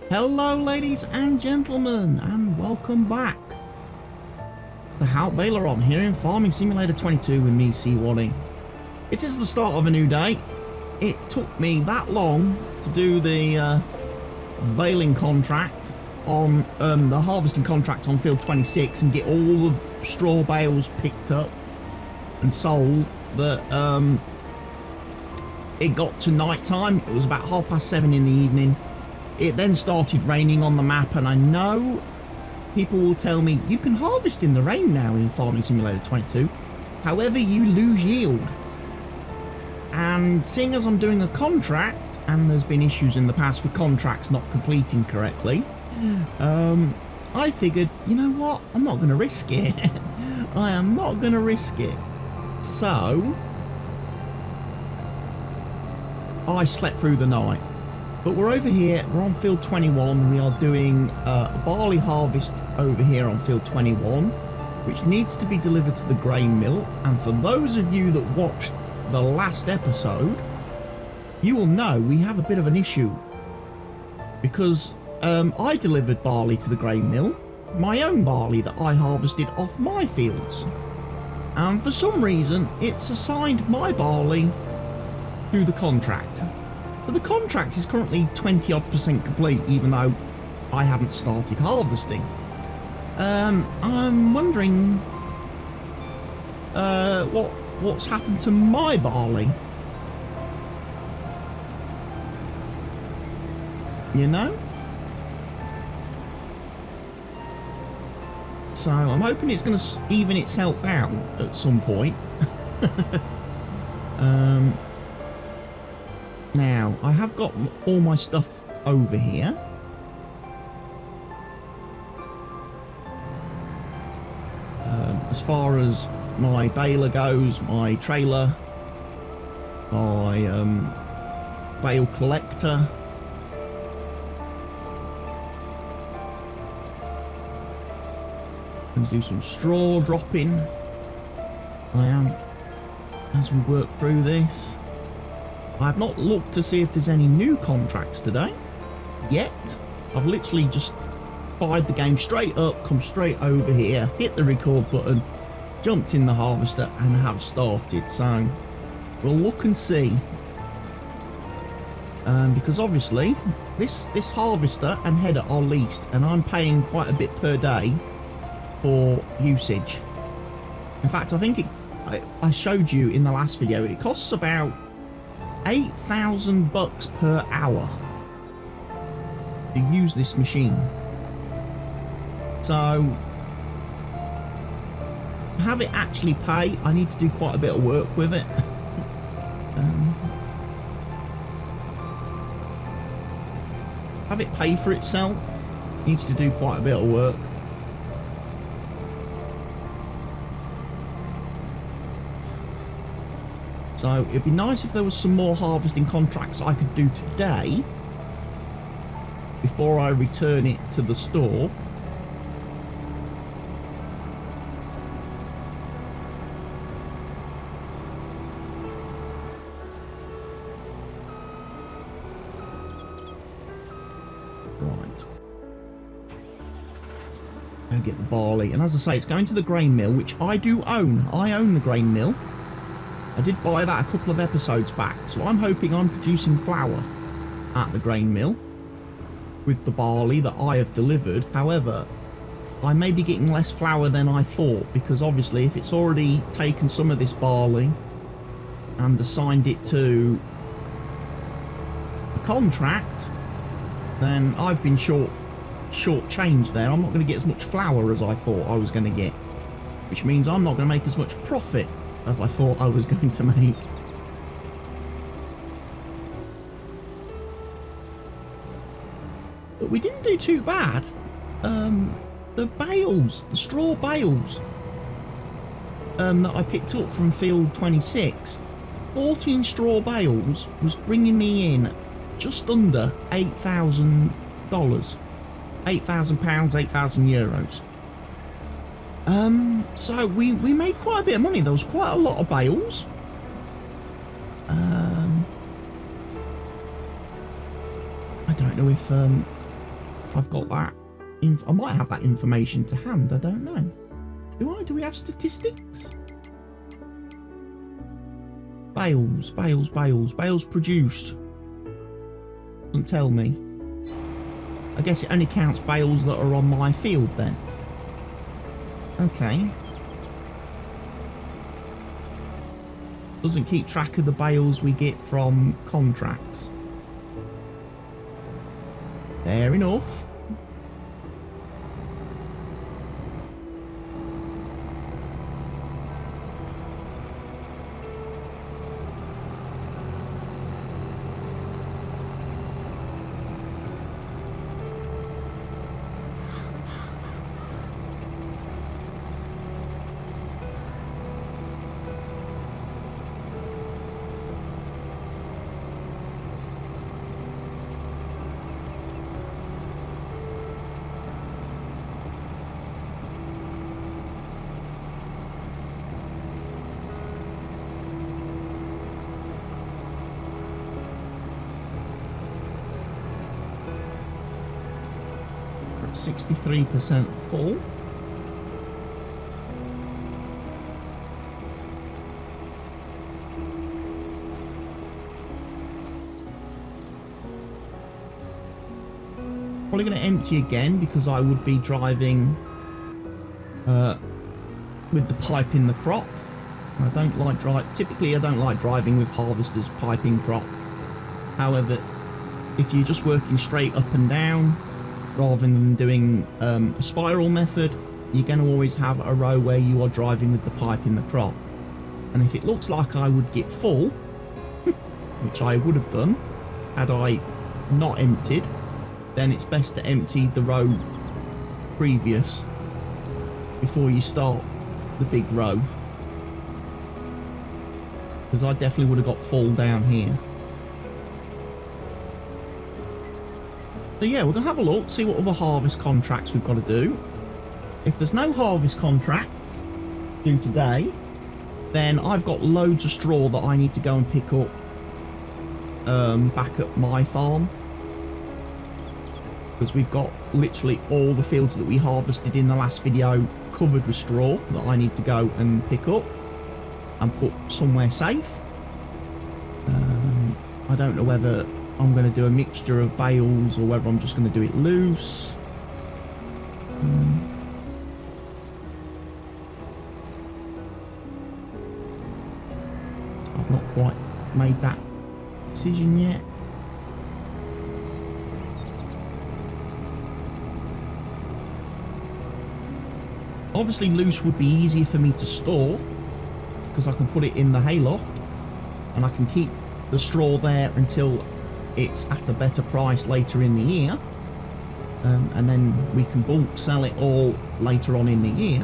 Hello ladies and gentlemen, and welcome back to Haut Beyleron here in Farming Simulator 22 with me, CWATTYESO. It is the start of a new day. It took me that long to do the baling contract on the harvesting contract on field 26 and get all the straw bales picked up and sold that it got to night time. It was about 7:30 in the evening. It then started raining on the map, and I know people will tell me you can harvest in the rain now in Farming Simulator 22. However, you lose yield. And seeing as I'm doing a contract, and there's been issues in the past with contracts not completing correctly, I figured, you know what, I'm not going to risk it. I am not going to risk it. So I slept through the night. But we're over here, we're on field 21, we are doing a barley harvest over here on field 21, which needs to be delivered to the grain mill. And for those of you that watched the last episode, you will know we have a bit of an issue. Because I delivered barley to the grain mill, my own barley that I harvested off my fields. And for some reason, it's assigned my barley to the contract. But the contract is currently 20% complete, even though I haven't started harvesting. I'm wondering what's happened to my barley. You know? So I'm hoping it's going to even itself out at some point. Now, I have got all my stuff over here. As far as my baler goes, my trailer, my bale collector. Going to do some straw dropping. I am, as we work through this. I have not looked to see if there's any new contracts today yet. I've literally just fired the game straight up, come straight over here, hit the record button, jumped in the harvester and have started. So we'll look and see. Because obviously this harvester and header are leased, and I'm paying quite a bit per day for usage. In fact, I think I showed you in the last video, it costs about $8,000 per hour to use this machine. So to have it actually pay, I need to do quite a bit of work with it. Have it pay for itself needs to do quite a bit of work. So it'd be nice if there was some more harvesting contracts I could do today before I return it to the store. Right. I'll get the barley. And as I say, it's going to the grain mill, which I do own. I own the grain mill. I did buy that a couple of episodes back, so I'm hoping I'm producing flour at the grain mill with the barley that I have delivered. However, I may be getting less flour than I thought, because obviously if it's already taken some of this barley and assigned it to a contract, then I've been short changed there. I'm not going to get as much flour as I thought I was going to get, which means I'm not going to make as much profit as I thought I was going to make. But we didn't do too bad. The bales, the straw bales that I picked up from field 26, 14 straw bales was bringing me in just under $8,000. £8,000, 8,000 euros. So we made quite a bit of money. There was quite a lot of bales. I don't know if I've got that. I might have that information to hand. I don't know. Do I? Do we have statistics? Bales produced. Doesn't tell me. I guess it only counts bales that are on my field then. Okay. Doesn't keep track of the bales we get from contracts. Fair enough. We're at 63% full. Probably going to empty again because I would be driving with the pipe in the crop. I don't like typically I don't like driving with harvesters piping crop. However, if you're just working straight up and down rather than doing a spiral method, you're going to always have a row where you are driving with the pipe in the crop. And if it looks like I would get full, which I would have done had I not emptied, then it's best to empty the row previous before you start the big row. Because I definitely would have got full down here. So yeah, we're going to have a look, see what other harvest contracts we've got to do. If there's no harvest contracts due today, then I've got loads of straw that I need to go and pick up back at my farm. Because we've got literally all the fields that we harvested in the last video covered with straw that I need to go and pick up and put somewhere safe. I don't know whether I'm going to do a mixture of bales or whether I'm just going to do it loose. I've not quite made that decision yet. Obviously loose would be easier for me to store because I can put it in the hayloft and I can keep the straw there until it's at a better price later in the year, and then we can bulk sell it all later on in the year.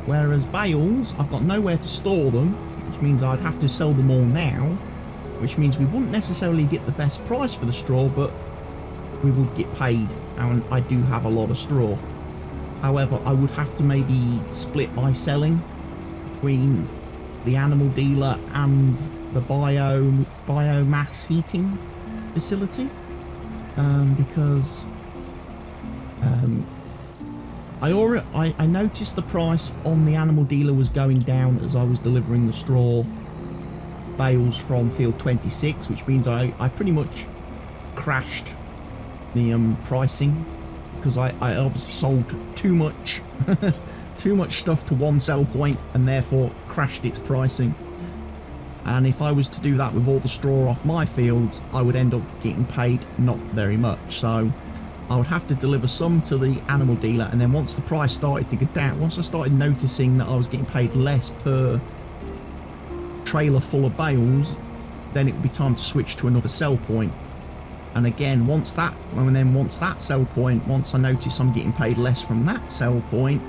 Whereas bales, I've got nowhere to store them, which means I'd have to sell them all now, which means we wouldn't necessarily get the best price for the straw, but we would get paid, and I do have a lot of straw. However, I would have to maybe split my selling between the animal dealer and the biomass heating facility, because I noticed the price on the animal dealer was going down as I was delivering the straw bales from field 26, which means I pretty much crashed the pricing. Because I obviously sold too much stuff to one sell point and therefore crashed its pricing. And if I was to do that with all the straw off my fields, I would end up getting paid not very much. So I would have to deliver some to the animal dealer, and then once the price started to get down, once I started noticing that I was getting paid less per trailer full of bales, then it would be time to switch to another sell point. And again, once that sell point, once I notice I'm getting paid less from that sell point,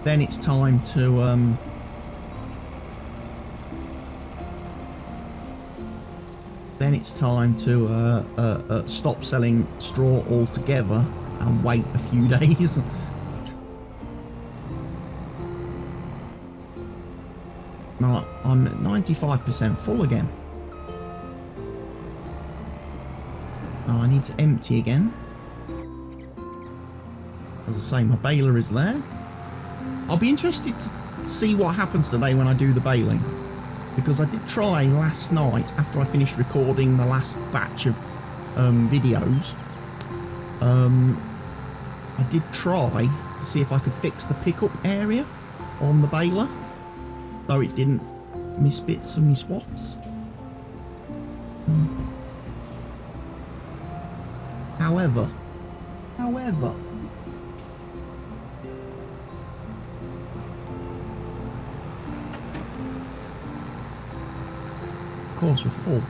then it's time to stop selling straw altogether and wait a few days. Now, I'm at 95% full again. Oh, I need to empty again. As I say, my baler is there. I'll be interested to see what happens today when I do the baling. Because I did try last night, after I finished recording the last batch of videos. I did try to see if I could fix the pickup area on the baler, so it didn't miss bits of my swaths. However, of course we're full.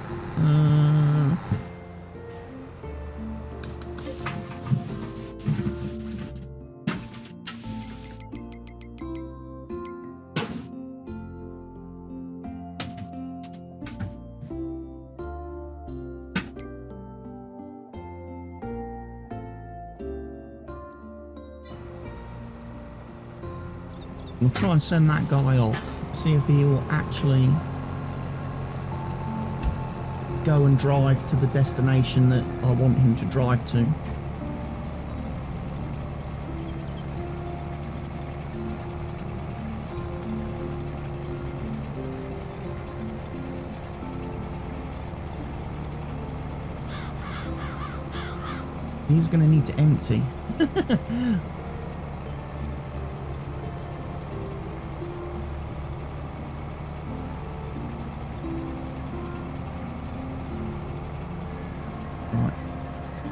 We'll try and send that guy off, see if he will actually go and drive to the destination that I want him to drive to. He's going to need to empty.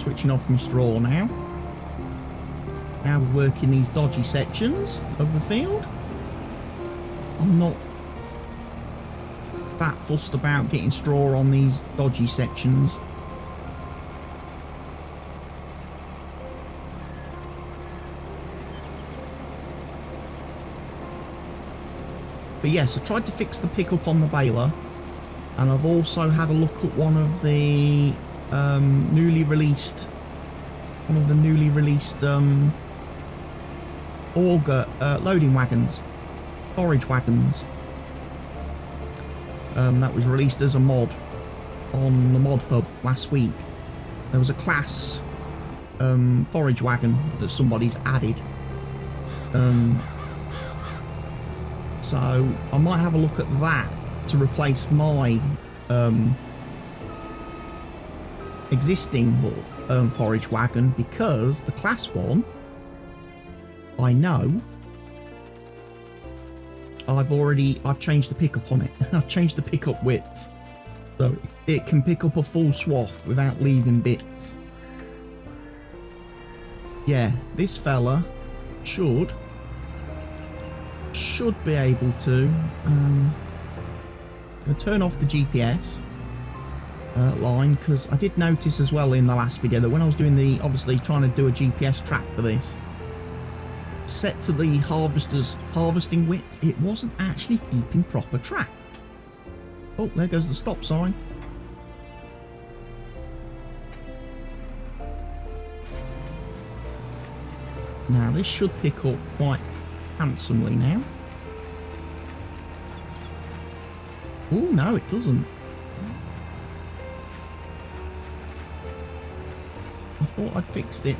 Switching off my straw now. Now we're working these dodgy sections of the field. I'm not that fussed about getting straw on these dodgy sections. But yes, I tried to fix the pickup on the baler, and I've also had a look at one of the newly released auger loading wagons, forage wagons. That was released as a mod on the mod hub last week. There was a class forage wagon that somebody's added. So I might have a look at that to replace my existing forage wagon, because the class one, I know I've changed the pickup on it. I've changed the pickup width, so it can pick up a full swath without leaving bits. Yeah, this fella should be able to turn off the GPS line, because I did notice as well in the last video that when I was doing obviously trying to do a GPS track for this, set to the harvesting width, it wasn't actually keeping proper track. Oh, there goes the stop sign. Now this should pick up quite handsomely now. Oh no, it doesn't. I thought I'd fixed it.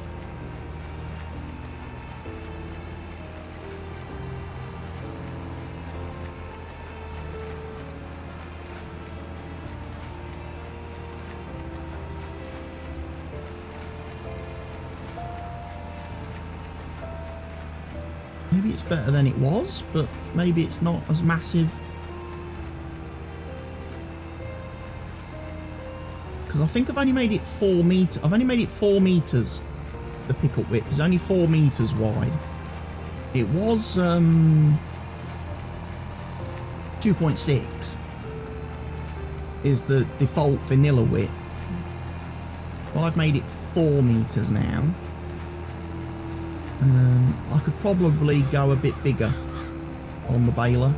Maybe it's better than it was, but maybe it's not as massive. Because I think I've only made it 4 meters. I've only made it 4 meters. The pickup width is only 4 meters wide. It was 2.6 is the default vanilla width. Well, I've made it 4 meters now. I could probably go a bit bigger on the baler.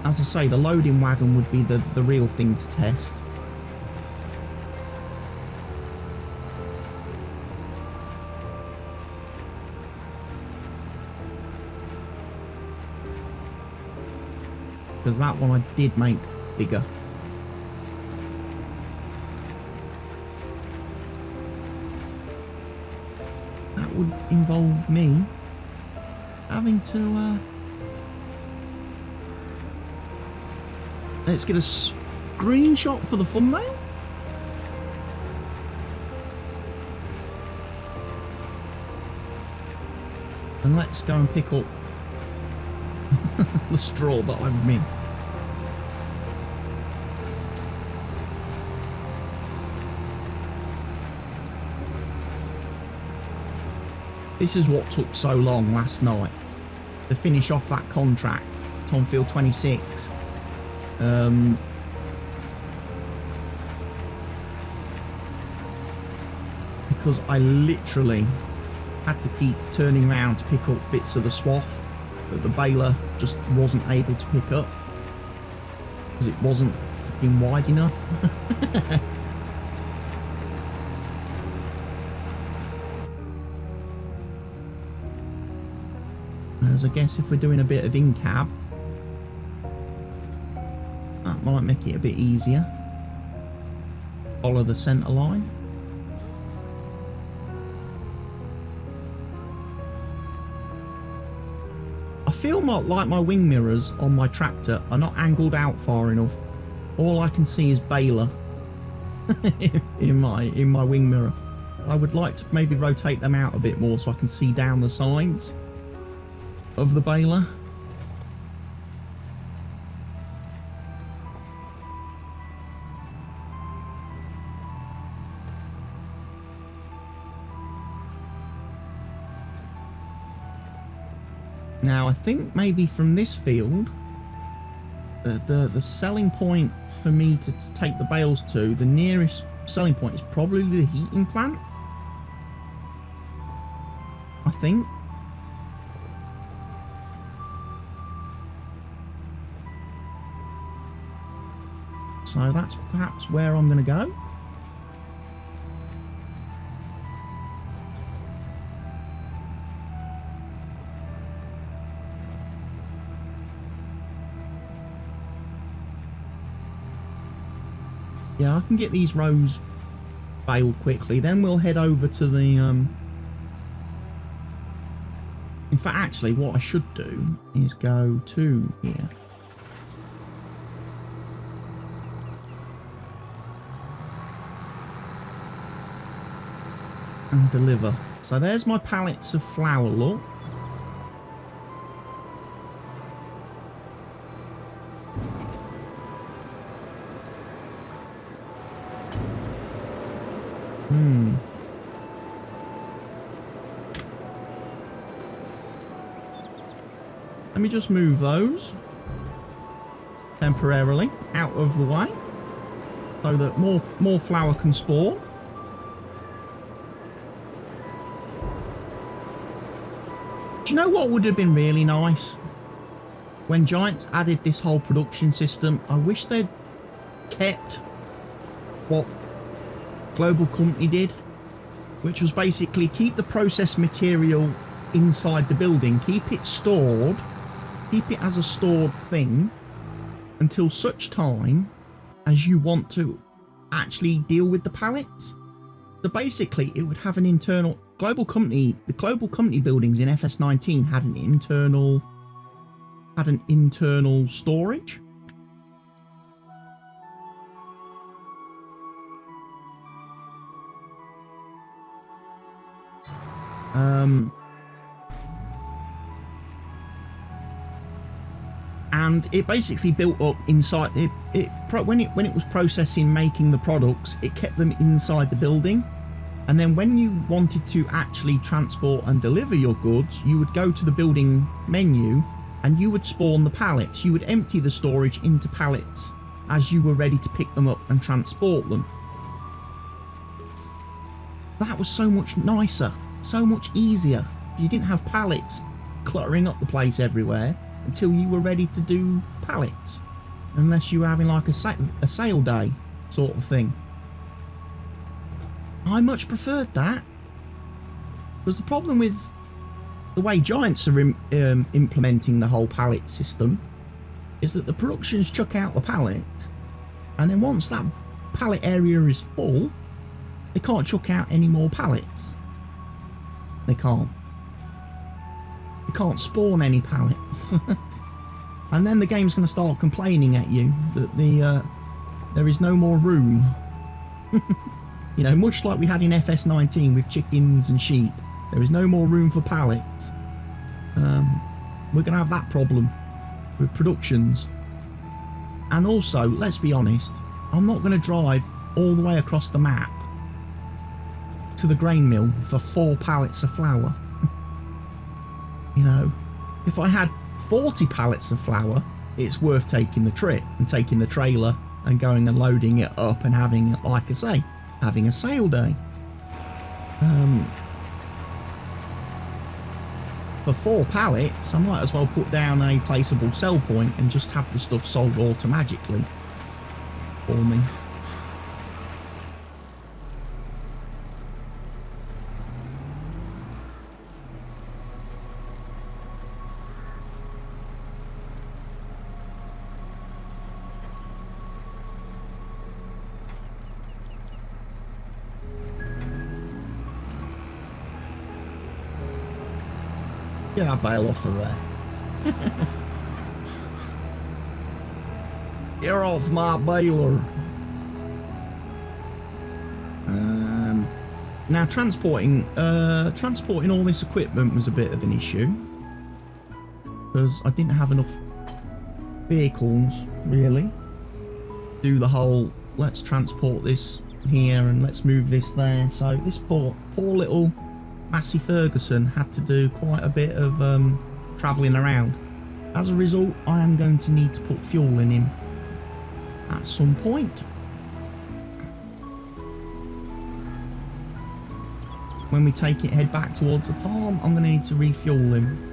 As I say, the loading wagon would be the real thing to test. because that one I did make bigger. That would involve me having to let's get a screenshot for the thumbnail. And let's go and pick up the straw that I've missed. This is what took so long last night to finish off that contract, on field 26. Because I literally had to keep turning around to pick up bits of the swath that the baler just wasn't able to pick up because it wasn't fucking wide enough. As I guess if we're doing a bit of in-cab, that might make it a bit easier. Follow the centre line. I feel like my wing mirrors on my tractor are not angled out far enough. All I can see is baler in my wing mirror. I would like to maybe rotate them out a bit more so I can see down the sides of the baler. Now I think maybe from this field the selling point for me to take the bales to, the nearest selling point is probably the heating plant, I think. So that's perhaps where I'm going to go. Yeah, I can get these rows baled quickly. Then we'll head over to the... In fact, actually, what I should do is go to here. And deliver. So there's my pallets of flour, look. Let me just move those temporarily out of the way so that more flour can spawn. Do you know what would have been really nice? When Giants added this whole production system, I wish they'd kept what Global Company did, which was basically keep the processed material inside the building, keep it stored, keep it as a stored thing until such time as you want to actually deal with the pallets. So basically it would have an internal the Global Company buildings in FS19 had an internal storage. And it basically built up inside when it was processing, making the products, it kept them inside the building. And then when you wanted to actually transport and deliver your goods, you would go to the building menu and you would spawn the pallets. You would empty the storage into pallets as you were ready to pick them up and transport them. That was so much nicer, so much easier. You didn't have pallets cluttering up the place everywhere until you were ready to do pallets, unless you were having like a sale day sort of thing. I much preferred that, because the problem with the way Giants are implementing the whole pallet system is that the productions chuck out the pallets, and then once that pallet area is full, they can't chuck out any more pallets. They can't. They can't spawn any pallets. And then the game's going to start complaining at you that there is no more room. You know, much like we had in FS19 with chickens and sheep. There is no more room for pallets. We're going to have that problem with productions. And also, let's be honest, I'm not going to drive all the way across the map to the grain mill for 4 pallets of flour. You know, if I had 40 pallets of flour, it's worth taking the trip and taking the trailer and going and loading it up and having, like I say, having a sale day. For 4 pallets, I might as well put down a placeable sell point and just have the stuff sold automatically for me. Get that bale off of there. You're off my baler. Now transporting all this equipment was a bit of an issue because I didn't have enough vehicles really. Do the whole let's transport this here and let's move this there. So this poor little Massey Ferguson had to do quite a bit of travelling around. As a result, I am going to need to put fuel in him at some point. When we head back towards the farm, I'm going to need to refuel him.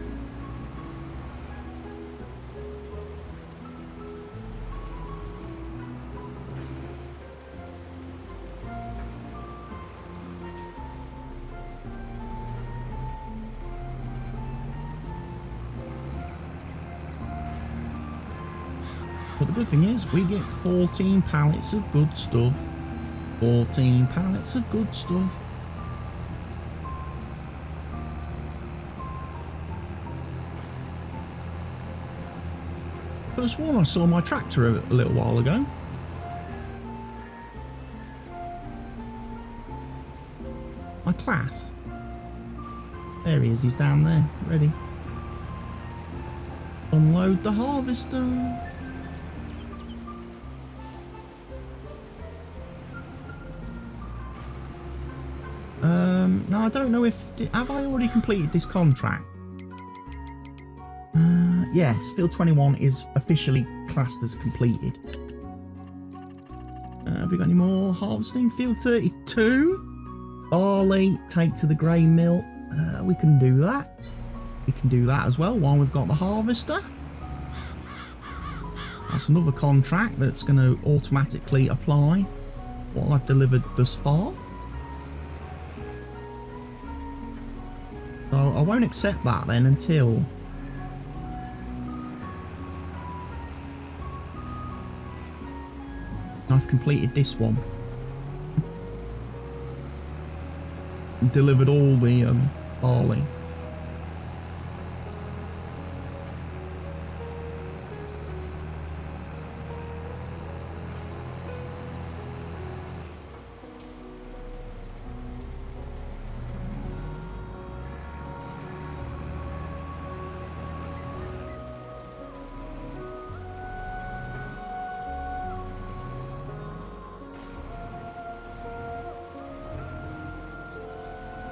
But the good thing is, we get 14 pallets of good stuff. 14 pallets of good stuff. But I sworn I saw my tractor a little while ago. My class. There he is, he's down there, ready. Unload the harvester. Now I don't know if... Have I already completed this contract? Yes, field 21 is officially classed as completed. Have we got any more harvesting? Field 32. Barley, take to the grain mill. We can do that. We can do that as well while we've got the harvester. That's another contract that's going to automatically apply what I've delivered thus far. So I won't accept that then until I've completed this one. Delivered all the barley.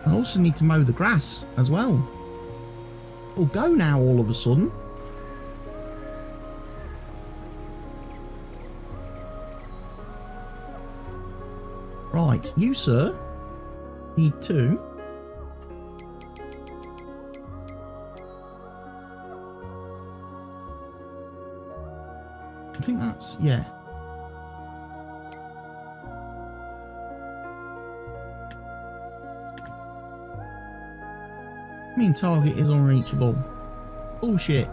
I also need to mow the grass as well. It'll go now all of a sudden. Right, you sir need to I think that's, yeah. Mean target is unreachable. Bullshit.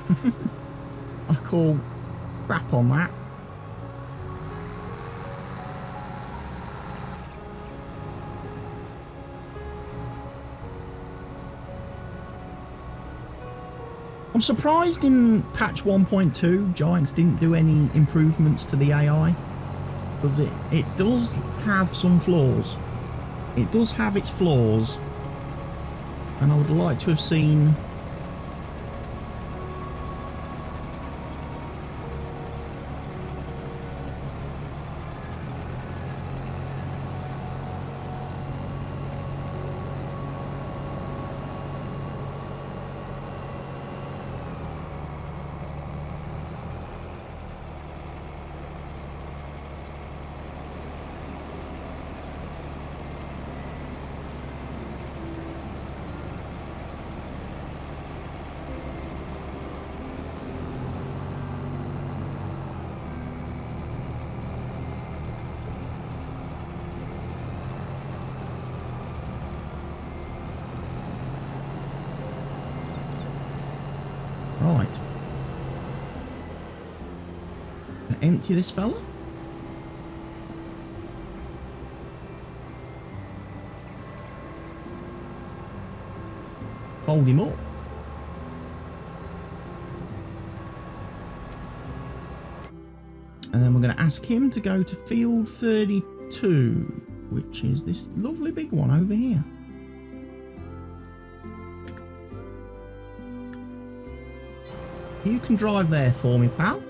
I call crap on that. I'm surprised in patch 1.2 Giants didn't do any improvements to the AI, because it does have some flaws. It does have its flaws, and I would like to have seen right. Empty this fella. Hold him up. And then we're going to ask him to go to field 32, which is this lovely big one over here. You can drive there for me, pal.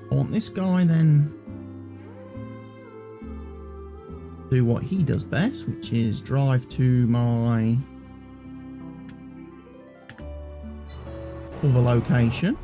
I want this guy then do what he does best, which is drive to my other location.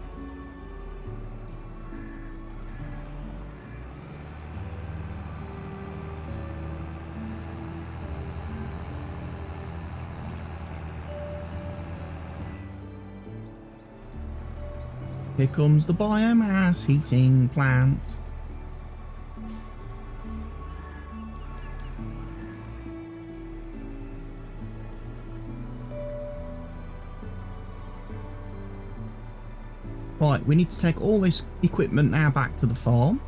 Here comes the biomass heating plant. Right, we need to take all this equipment now back to the farm.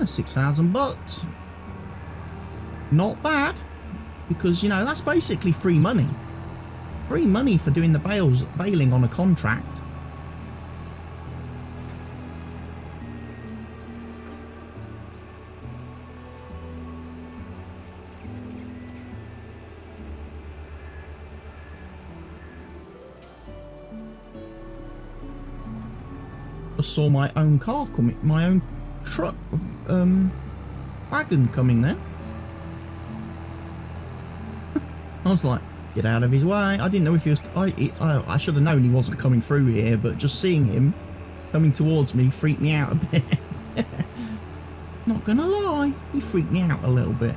$6,000. Not bad, because you know that's basically free money. Free money for doing the baling on a contract. I saw my own car coming, my own truck, wagon coming there. I was like, get out of his way. I didn't know if he was, I should have known he wasn't coming through here, but just seeing him coming towards me freaked me out a bit. Not gonna lie, he freaked me out a little bit.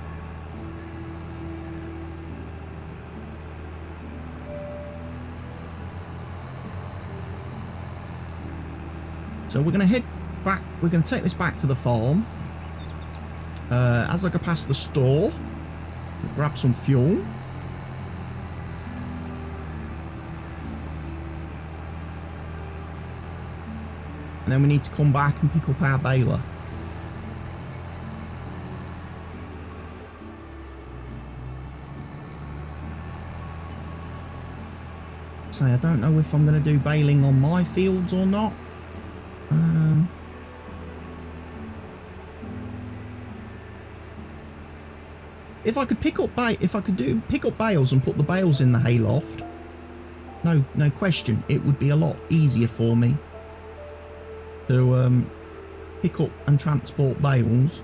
So we're gonna head back, we're going to take this back to the farm. As I go past the store, grab some fuel. And then we need to come back and pick up our baler. So I don't know if I'm going to do baling on my fields or not. If I could pick up pick up bales and put the bales in the hayloft, no question, it would be a lot easier for me to pick up and transport bales.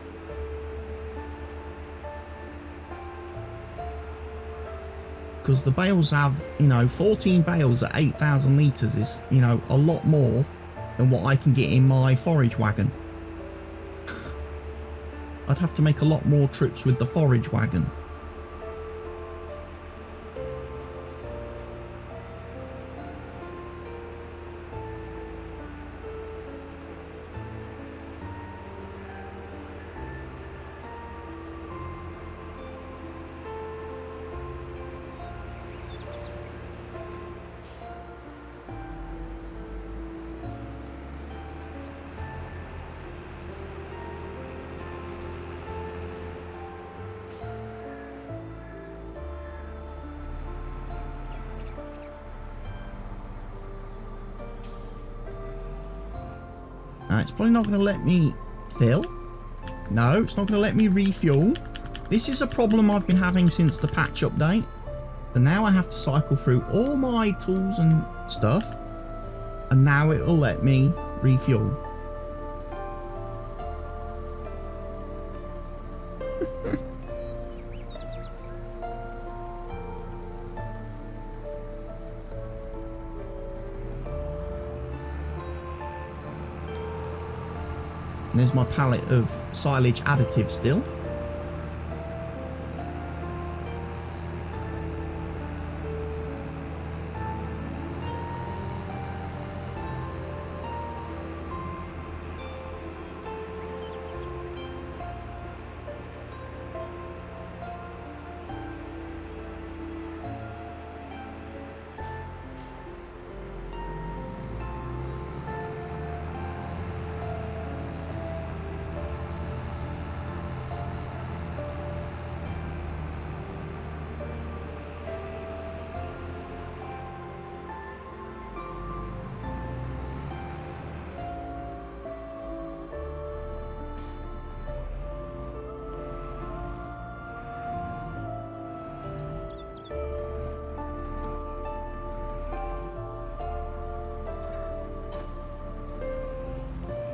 Because the bales have, you know, 14 bales at 8,000 litres is, you know, a lot more than what I can get in my forage wagon. I'd have to make a lot more trips with the forage wagon. It's probably not going to let me fill. No, it's not going to let me refuel. This is a problem I've been having since the patch update. So now I have to cycle through all my tools and stuff. And now it will let me refuel. There's my pallet of silage additive still.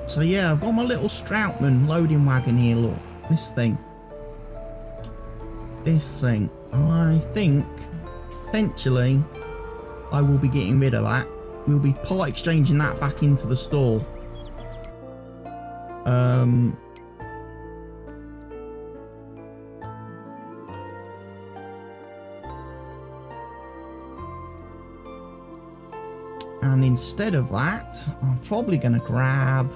So yeah, I've got my little Stroutman loading wagon here, look. This thing. I think, potentially, I will be getting rid of that. We'll be part exchanging that back into the store. And instead of that, I'm probably going to grab...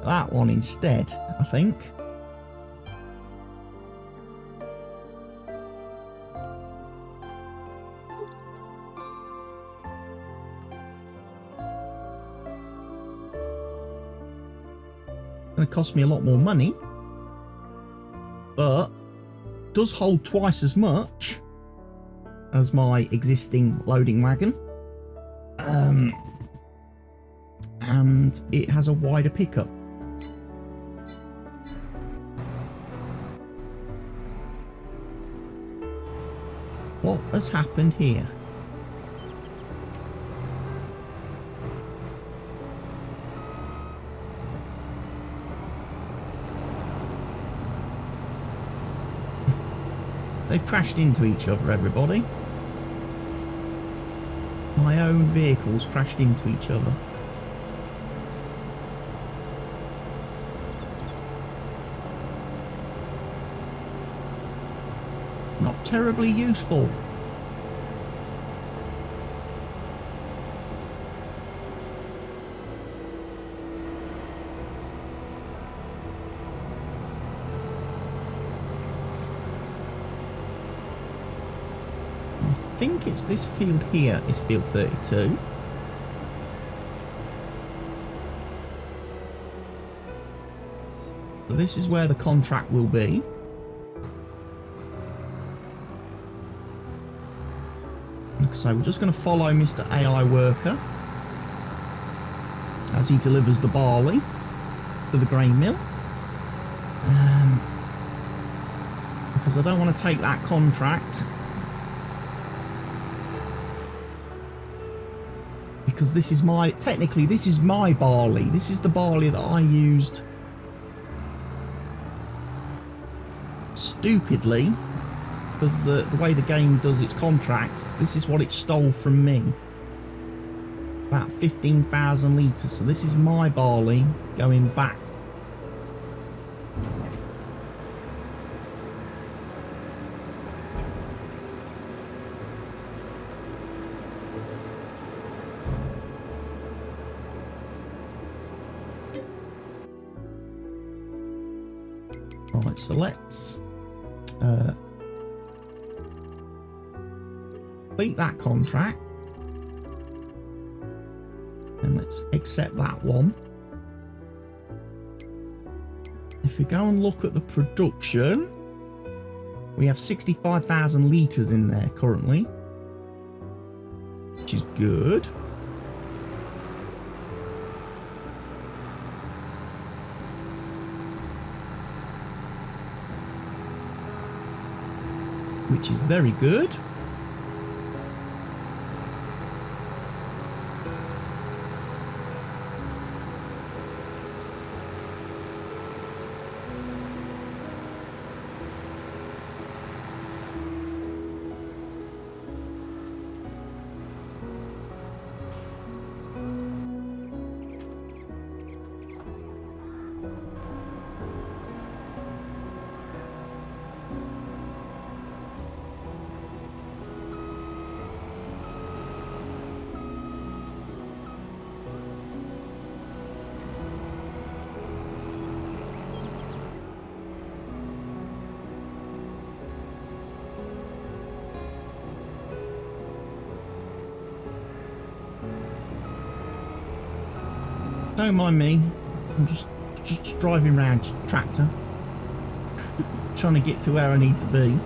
that one instead, I think. Going to cost me a lot more money, but does hold twice as much as my existing loading wagon. And it has a wider pickup. What has happened here? They've crashed into each other, everybody. My own vehicles crashed into each other. Not terribly useful. I think it's this field here is field 32. So this is where the contract will be. So we're just going to follow Mr. AI Worker as he delivers the barley to the grain mill. Because I don't want to take that contract. Because this is my, technically this is my barley. This is the barley that I used stupidly because the way the game does its contracts, this is what it stole from me. About 15,000 litres. So this is my barley going back. Right, so let's complete that contract. And let's accept that one. If we go and look at the production, we have 65,000 litres in there currently, which is good. Which is very good. Don't mind me, I'm just driving around tractor, trying to get to where I need to be.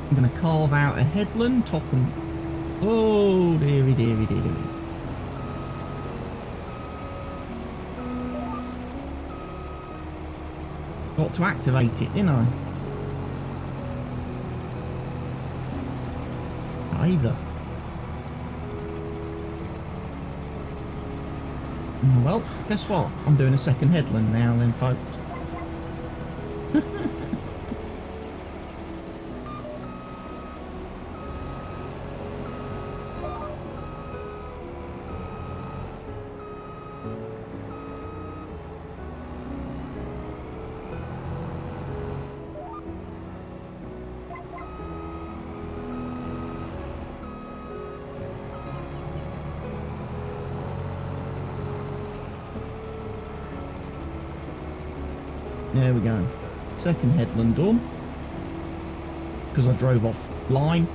I'm going to carve out a headland, top and... Oh, dearie, dearie, dearie. Got to activate it, didn't I? Laser. Well, guess what? I'm doing a second headland now then, folks. There we go. Second headland done. Because I drove off line.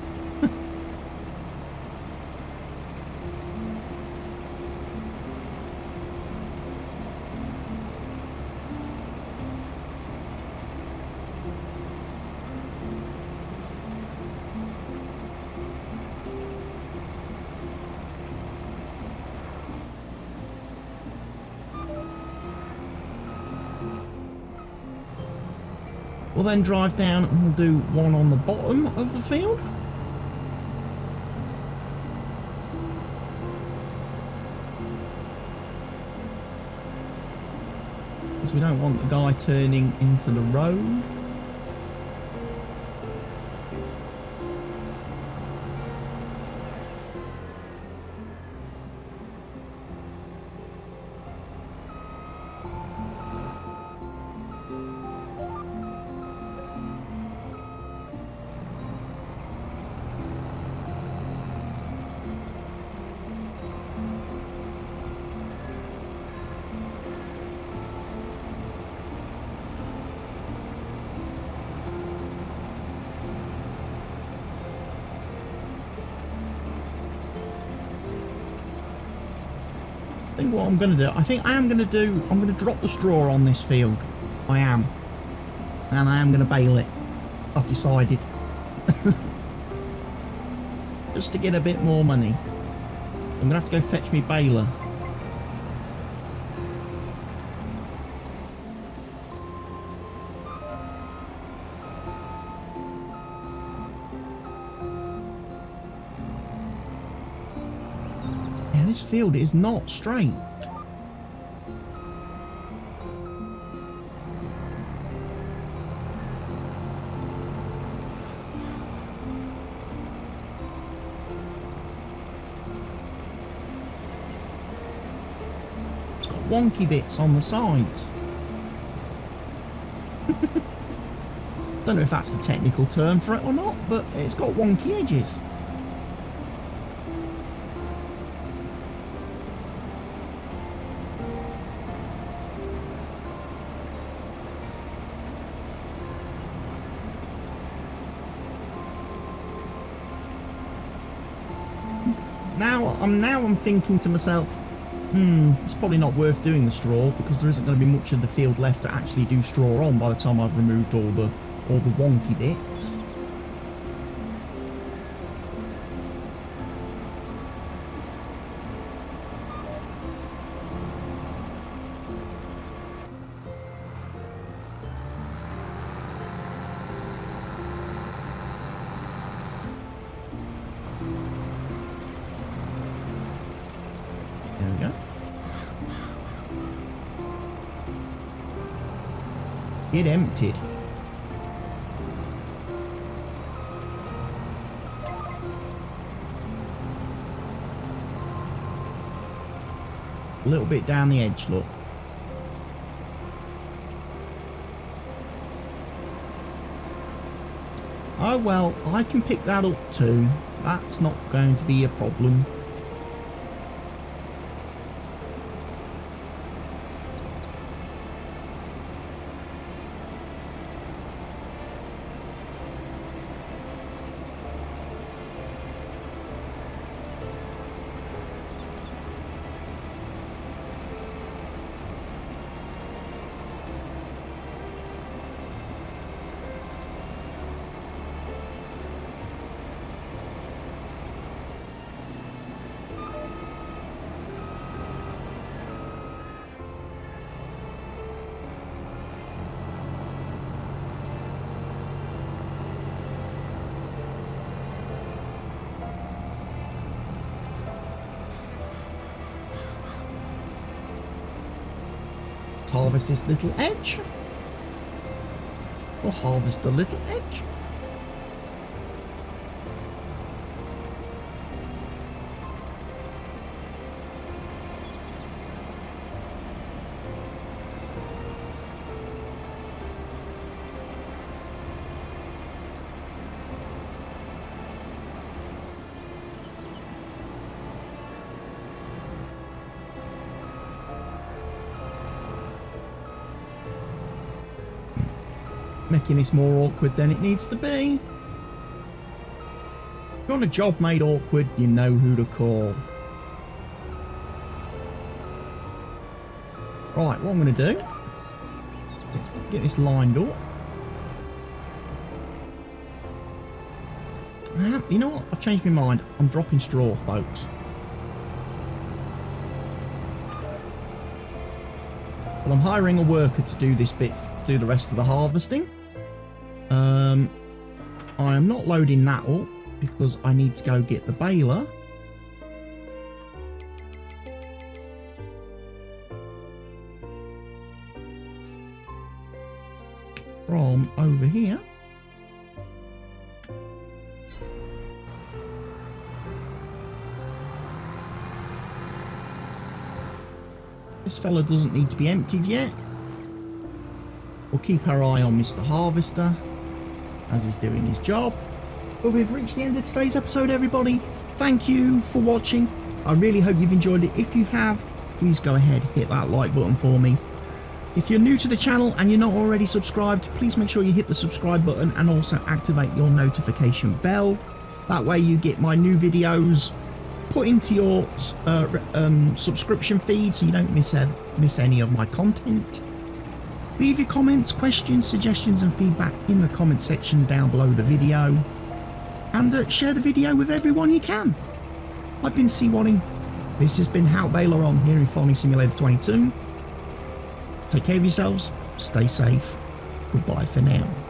We'll then drive down and we'll do one on the bottom of the field. Because we don't want the guy turning into the road. I think what I'm going to do, I'm going to drop the straw on this field. I am. And I am going to bale it. I've decided. Just to get a bit more money. I'm going to have to go fetch me baler. Yeah, this field is not straight. Wonky bits on the sides. Don't know if that's the technical term for it or not, but it's got wonky edges. Now I'm thinking to myself, it's probably not worth doing the straw because there isn't going to be much of the field left to actually do straw on by the time I've removed all the wonky bits. There we go. It emptied. A little bit down the edge, look. Oh well, I can pick that up too. That's not going to be a problem. Harvest this little edge, or harvest the little edge. Making this more awkward than it needs to be. If you want a job made awkward, you know who to call. Right, what I'm going to do, get this lined up. You know what? I've changed my mind. I'm dropping straw, folks. Well, I'm hiring a worker to do this bit, do the rest of the harvesting. I am not loading that up because I need to go get the baler. From over here. This fella doesn't need to be emptied yet. We'll keep our eye on Mr. Harvester as he's doing his job. But we've reached the end of today's episode, everybody. Thank you for watching. I really hope you've enjoyed it. If you have, please go ahead, hit that like button for me. If you're new to the channel and you're not already subscribed, please make sure you hit the subscribe button and also activate your notification bell. That way you get my new videos put into your subscription feed so you don't miss any of my content. Leave your comments, questions, suggestions and feedback in the comment section down below the video. and share the video with everyone you can. I've been CWATTYESO. This has been Haut Beyleron here in Farming Simulator 22. Take care of yourselves, stay safe, goodbye for now.